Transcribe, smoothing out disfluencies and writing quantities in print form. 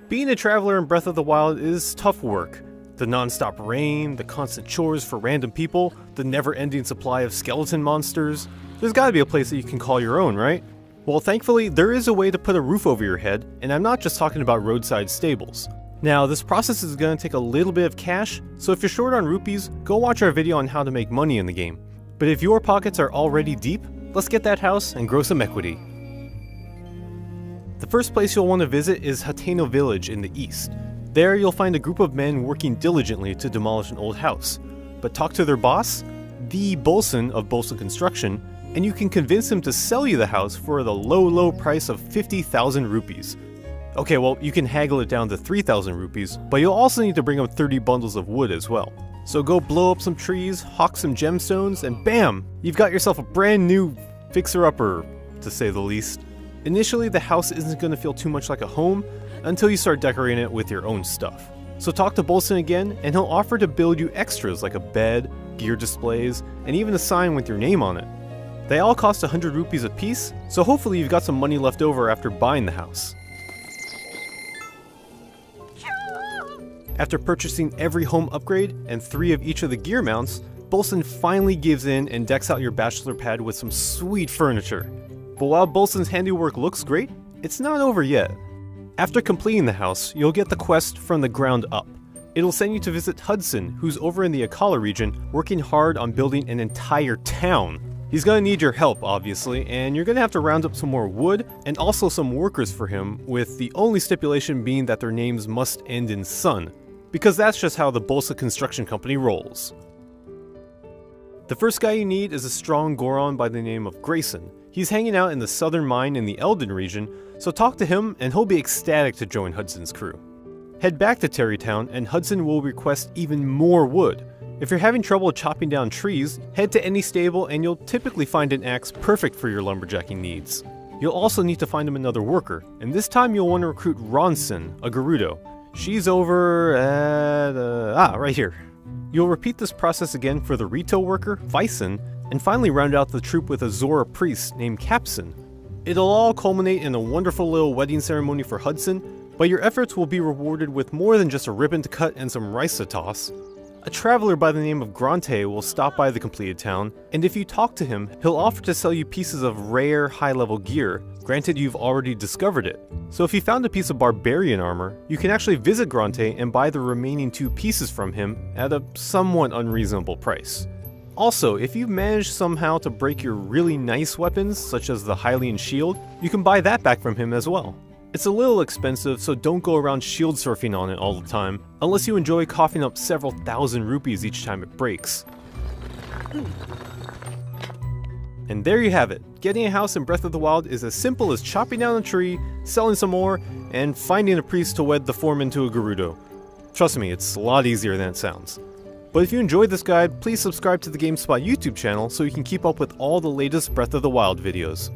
Being a traveler in Breath of the Wild is tough work. The non-stop rain, the constant chores for random people, the never-ending supply of skeleton monsters. There's gotta be a place that you can call your own, right? Well, thankfully, there is a way to put a roof over your head, and I'm not just talking about roadside stables. Now, this process is gonna take a little bit of cash, so if you're short on rupees, go watch our video on how to make money in the game. But if your pockets are already deep, let's get that house and grow some equity. The first place you'll want to visit is Hateno Village in the east. There you'll find a group of men working diligently to demolish an old house. But talk to their boss, the Bolson of Bolson Construction, and you can convince him to sell you the house for the low price of 50,000 rupees. Okay, well, you can haggle it down to 3,000 rupees, but you'll also need to bring him 30 bundles of wood as well. So go blow up some trees, hawk some gemstones, and bam! You've got yourself a brand new fixer-upper, to say the least. Initially, the house isn't going to feel too much like a home until you start decorating it with your own stuff. So talk to Bolson again, and he'll offer to build you extras like a bed, gear displays, and even a sign with your name on it. They all cost 100 rupees a piece, so hopefully you've got some money left over after buying the house. After purchasing every home upgrade and 3 of each of the gear mounts, Bolson finally gives in and decks out your bachelor pad with some sweet furniture. But while Bolson's handiwork looks great, it's not over yet. After completing the house, you'll get the quest from the ground up. It'll send you to visit Hudson, who's over in the Akala region, working hard on building an entire town. He's gonna need your help, obviously, and you're gonna have to round up some more wood and also some workers for him, with the only stipulation being that their names must end in son, because that's just how the Bolson Construction Company rolls. The first guy you need is a strong Goron by the name of Grayson. He's hanging out in the southern mine in the Elden region, so talk to him and he'll be ecstatic to join Hudson's crew. Head back to Terrytown and Hudson will request even more wood. If you're having trouble chopping down trees, head to any stable and you'll typically find an axe perfect for your lumberjacking needs. You'll also need to find him another worker, and this time you'll want to recruit Ronson, a Gerudo. She's over at... right here. You'll repeat this process again for the Rito worker, Vyson, and finally round out the troop with a Zora priest named Capson. It'll all culminate in a wonderful little wedding ceremony for Hudson, but your efforts will be rewarded with more than just a ribbon to cut and some rice to toss. A traveler by the name of Grante will stop by the completed town, and if you talk to him, he'll offer to sell you pieces of rare, high-level gear, granted you've already discovered it. So if you found a piece of barbarian armor, you can actually visit Grante and buy the remaining 2 pieces from him at a somewhat unreasonable price. Also, if you've managed somehow to break your really nice weapons, such as the Hylian shield, you can buy that back from him as well. It's a little expensive, so don't go around shield surfing on it all the time, unless you enjoy coughing up several thousand rupees each time it breaks. And there you have it. Getting a house in Breath of the Wild is as simple as chopping down a tree, selling some more, and finding a priest to wed the foreman to a Gerudo. Trust me, it's a lot easier than it sounds. But if you enjoyed this guide, please subscribe to the GameSpot YouTube channel so you can keep up with all the latest Breath of the Wild videos.